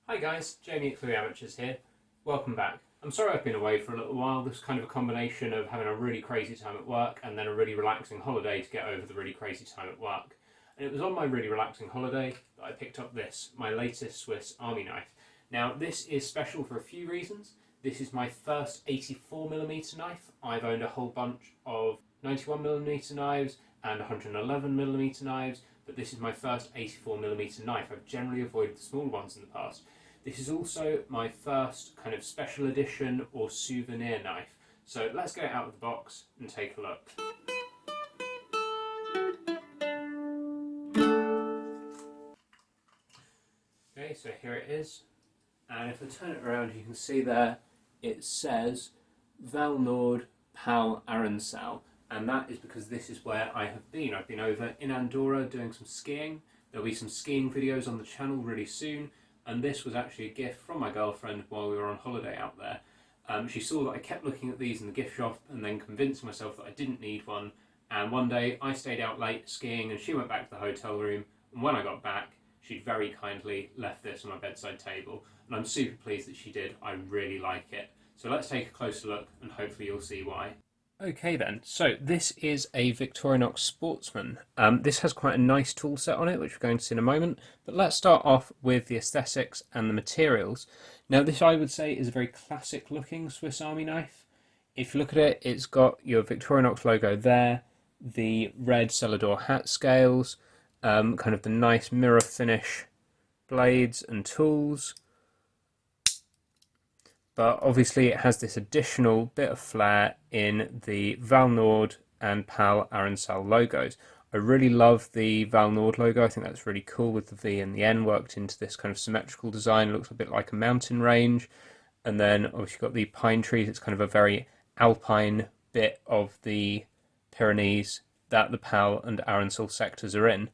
Hi guys, Jamie at Cluey Amateurs here. Welcome back. I'm sorry I've been away for a little while. This is kind of a combination of having a really crazy time at work and then a really relaxing holiday to get over the really crazy time at work. And it was on my really relaxing holiday that I picked up this, my latest Swiss Army knife. Now this is special for a few reasons. This is my first 84mm knife. I've owned a whole bunch of 91mm knives and 111mm knives, but this is my first 84mm knife. I've generally avoided the small ones in the past. This is also my first kind of special edition or souvenir knife. So let's get it out of the box and take a look. Okay, so here it is. And if I turn it around, you can see there, it says Val Nord Pal Aransal. And that is because this is where I have been. I've been over in Andorra doing some skiing. There'll be some skiing videos on the channel really soon. And this was actually a gift from my girlfriend while we were on holiday out there. She saw that I kept looking at these in the gift shop and then convinced myself that I didn't need one. And one day I stayed out late skiing and she went back to the hotel room. And when I got back, she'd very kindly left this on my bedside table. And I'm super pleased that she did. I really like it. So let's take a closer look and hopefully you'll see why. Okay then, so this is a Victorinox Sportsman. This has quite a nice tool set on it, which we're going to see in a moment, but let's start off with the aesthetics and the materials. Now this I would say is a very classic looking Swiss Army knife. If you look at it, it's got your Victorinox logo there, the red Celador hat scales, kind of the nice mirror finish blades and tools. But obviously it has this additional bit of flair in the Val Nord and Pal Aransal logos. I really love the Val Nord logo. I think that's really cool with the V and the N worked into this kind of symmetrical design. It looks a bit like a mountain range. And then obviously you've got the pine trees. It's kind of a very alpine bit of the Pyrenees that the Pal and Aransal sectors are in.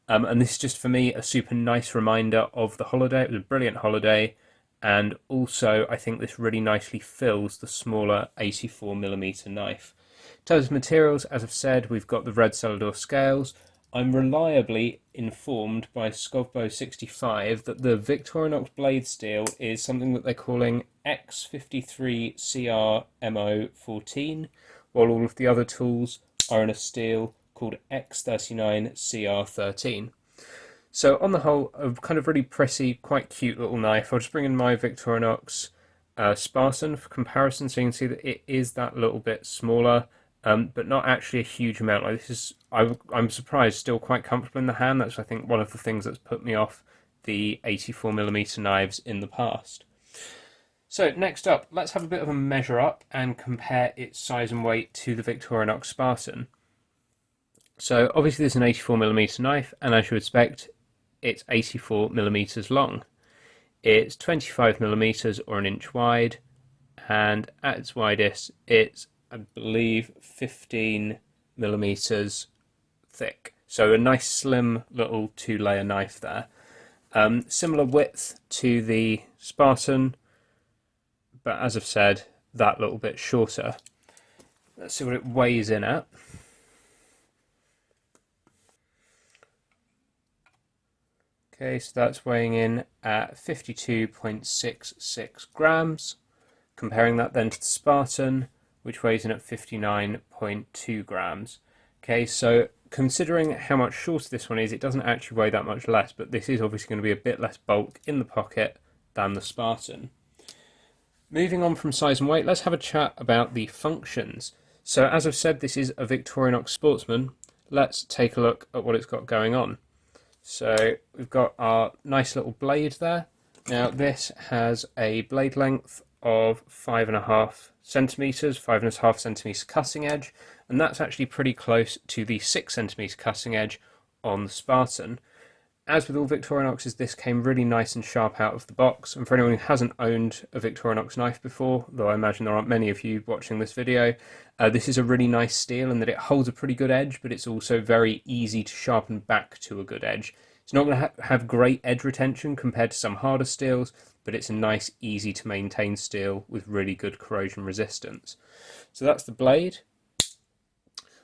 And this is just for me a super nice reminder of the holiday. It was a brilliant holiday. And also I think this really nicely fills the smaller 84mm knife. In terms of materials, as I've said, we've got the red Celador scales. I'm reliably informed by Scovbo65 that the Victorinox blade steel is something that they're calling X53CR-MO14, while all of the other tools are in a steel called X39CR13. So on the whole, a kind of really pretty, quite cute little knife. I'll just bring in my Victorinox Spartan for comparison, so you can see that it is that little bit smaller, but not actually a huge amount. Like this is, I'm surprised, still quite comfortable in the hand. That's I think one of the things that's put me off the 84mm knives in the past. So next up, let's have a bit of a measure up and compare its size and weight to the Victorinox Spartan. So obviously this is an 84mm knife, and as you would expect, it's 84mm long. It's 25mm or an inch wide, and at its widest, it's, I believe, 15mm thick. So a nice slim little two-layer knife there. Similar width to the Spartan, but as I've said, that little bit shorter. Let's see what it weighs in at. Okay, so that's weighing in at 52.66 grams. Comparing that then to the Spartan, which weighs in at 59.2 grams. Okay, so considering how much shorter this one is, it doesn't actually weigh that much less, but this is obviously going to be a bit less bulk in the pocket than the Spartan. Moving on from size and weight, let's have a chat about the functions. So as I've said, this is a Victorinox Sportsman. Let's take a look at what it's got going on. So we've got our nice little blade there. Now this has a blade length of 5.5 centimeters, 5.5 centimeter cutting edge, and that's actually pretty close to the 6 centimeter cutting edge on the Spartan. As with all Victorinoxes, this came really nice and sharp out of the box, and for anyone who hasn't owned a Victorinox knife before, though I imagine there aren't many of you watching this video, this is a really nice steel in that it holds a pretty good edge, but it's also very easy to sharpen back to a good edge. It's not going to have great edge retention compared to some harder steels, but it's a nice, easy to maintain steel with really good corrosion resistance. So that's the blade.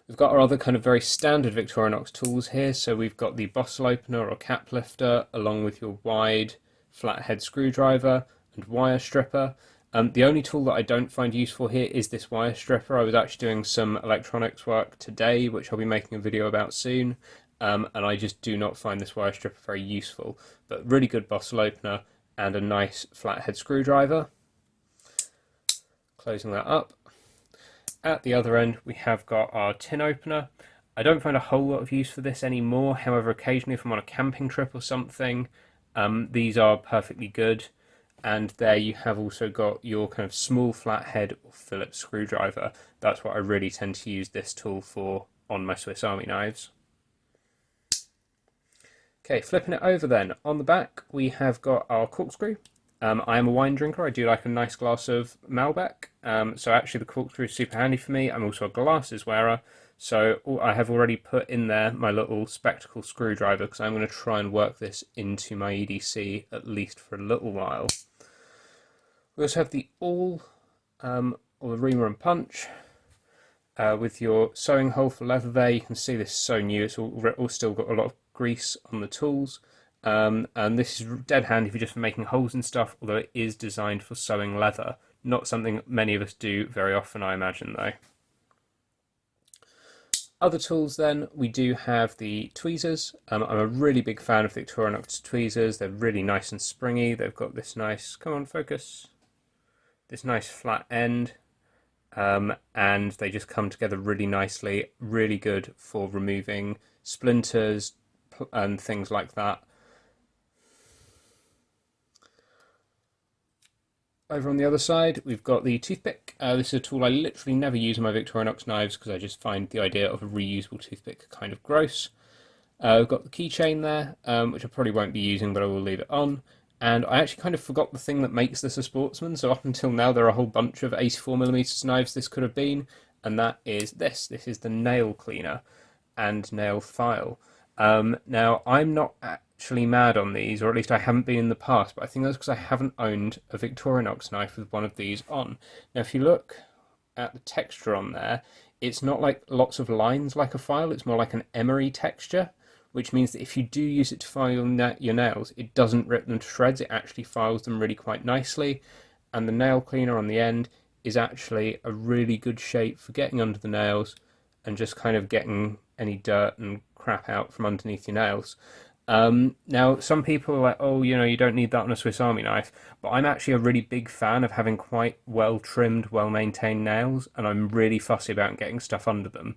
We've got our other kind of very standard Victorinox tools here. So we've got the bottle opener or cap lifter, along with your wide flathead screwdriver and wire stripper. The only tool that I don't find useful here is this wire stripper. I was actually doing some electronics work today, which I'll be making a video about soon, and I just do not find this wire stripper very useful. But really good bottle opener and a nice flathead screwdriver. Closing that up. At the other end, we have got our tin opener. I don't find a whole lot of use for this anymore. However, occasionally if I'm on a camping trip or something, these are perfectly good. And there you have also got your kind of small flathead or Phillips screwdriver. That's what I really tend to use this tool for on my Swiss Army knives. Okay, flipping it over then. On the back, we have got our corkscrew. I am a wine drinker. I do like a nice glass of Malbec. So actually the corkscrew is super handy for me. I'm also a glasses wearer. So I have already put in there my little spectacle screwdriver because I'm going to try and work this into my EDC at least for a little while. We also have the awl, or the reamer and punch, with your sewing hole for leather there. You can see this is so new, it's all still got a lot of grease on the tools. And this is dead handy for just for making holes and stuff, although it is designed for sewing leather. Not something many of us do very often, I imagine, though. Other tools then, we do have the tweezers. I'm a really big fan of Victorinox tweezers. They're really nice and springy. They've got this nice, come on, focus, this nice flat end, and they just come together really nicely, really good for removing splinters and things like that. Over on the other side, we've got the toothpick. This is a tool I literally never use on my Victorinox knives because I just find the idea of a reusable toothpick kind of gross. We've got the keychain there, which I probably won't be using, but I will leave it on. And I actually kind of forgot the thing that makes this a Sportsman, so up until now there are a whole bunch of 84mm knives this could have been, and that is this. This is the nail cleaner and nail file. Now, I'm not actually mad on these, or at least I haven't been in the past, but I think that's because I haven't owned a Victorinox knife with one of these on. Now, if you look at the texture on there, it's not like lots of lines like a file, it's more like an emery texture, which means that if you do use it to file your nails, it doesn't rip them to shreds, it actually files them really quite nicely. And the nail cleaner on the end is actually a really good shape for getting under the nails and just kind of getting any dirt and crap out from underneath your nails. Now, some people are like, oh, you know, you don't need that on a Swiss Army knife, but I'm actually a really big fan of having quite well-trimmed, well-maintained nails, and I'm really fussy about getting stuff under them.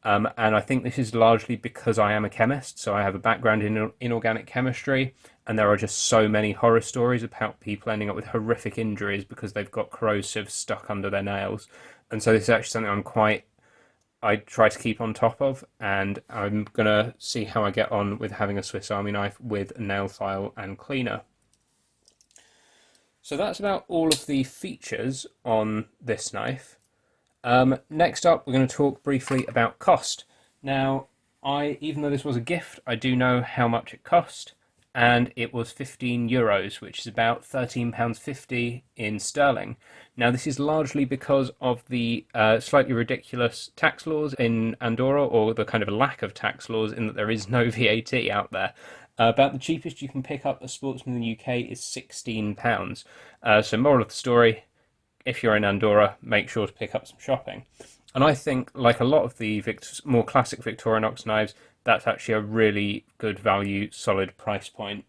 And I think this is largely because I am a chemist, so I have a background in inorganic chemistry, and there are just so many horror stories about people ending up with horrific injuries because they've got corrosive stuck under their nails. And so this is actually something I try to keep on top of, and I'm going to see how I get on with having a Swiss Army knife with a nail file and cleaner. So that's about all of the features on this knife. Next up, we're going to talk briefly about cost. Now, even though this was a gift, I do know how much it cost, and it was €15, which is about £13.50 in sterling. Now, this is largely because of the slightly ridiculous tax laws in Andorra, or the kind of lack of tax laws in that there is no VAT out there. About the cheapest you can pick up a Sportsman in the UK is £16. So moral of the story, if you're in Andorra, make sure to pick up some shopping. And I think, like a lot of the more classic Victorinox knives, that's actually a really good value, solid price point.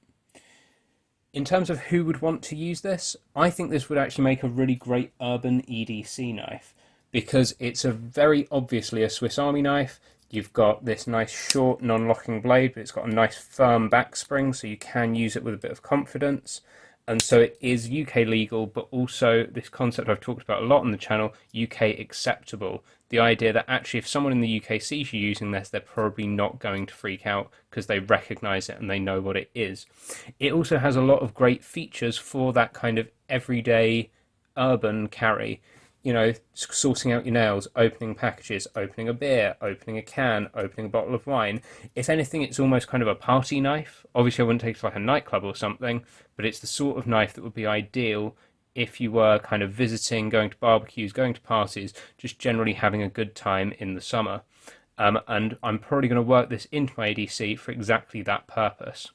In terms of who would want to use this, I think this would actually make a really great urban EDC knife, because it's very obviously a Swiss Army knife. You've got this nice short non-locking blade, but it's got a nice firm back spring, so you can use it with a bit of confidence. And so it is UK legal, but also this concept I've talked about a lot on the channel, UK acceptable. The idea that actually if someone in the UK sees you using this, they're probably not going to freak out because they recognise it and they know what it is. It also has a lot of great features for that kind of everyday urban carry. You know, sorting out your nails, opening packages, opening a beer, opening a can, opening a bottle of wine. If anything, it's almost kind of a party knife. Obviously, I wouldn't take it to like a nightclub or something, but it's the sort of knife that would be ideal if you were kind of visiting, going to barbecues, going to parties, just generally having a good time in the summer. And I'm probably going to work this into my ADC for exactly that purpose.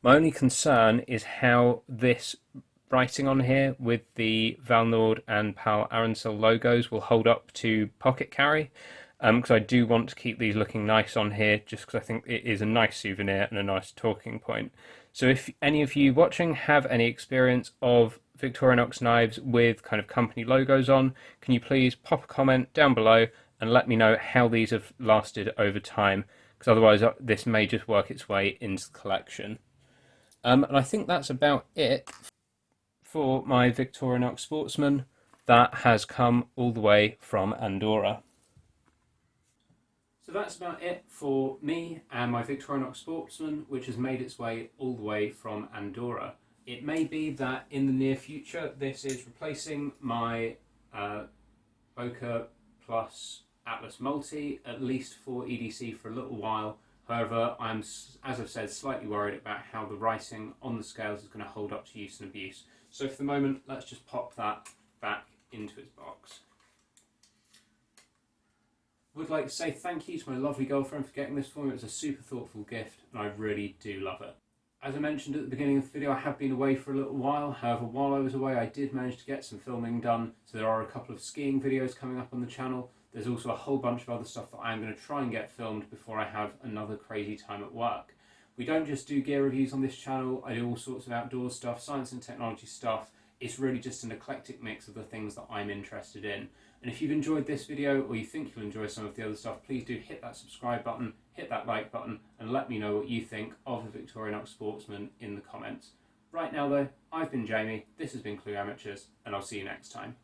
My only concern is how this writing on here with the Valnord and Pal Arancel logos will hold up to pocket carry, because I do want to keep these looking nice on here just because I think it is a nice souvenir and a nice talking point. So if any of you watching have any experience of Victorinox knives with kind of company logos on, can you please pop a comment down below and let me know how these have lasted over time, because otherwise this may just work its way into the collection. And I think that's about it for my Victorinox Sportsman that has come all the way from Andorra. So that's about it for me and my Victorinox Sportsman, which has made its way all the way from Andorra. It may be that in the near future this is replacing my Boca Plus Atlas Multi, at least for EDC for a little while. However, I'm, as I've said, slightly worried about how the writing on the scales is going to hold up to use and abuse. So for the moment, let's just pop that back into its box. Would like to say thank you to my lovely girlfriend for getting this for me. It was a super thoughtful gift and I really do love it. As I mentioned at the beginning of the video, I have been away for a little while. However, while I was away, I did manage to get some filming done. So there are a couple of skiing videos coming up on the channel. There's also a whole bunch of other stuff that I'm going to try and get filmed before I have another crazy time at work. We don't just do gear reviews on this channel. I do all sorts of outdoor stuff, science and technology stuff. It's really just an eclectic mix of the things that I'm interested in. And if you've enjoyed this video or you think you'll enjoy some of the other stuff, please do hit that subscribe button, hit that like button, and let me know what you think of the Victorinox Sportsman in the comments. Right now though, I've been Jamie, this has been Clue Amateurs, and I'll see you next time.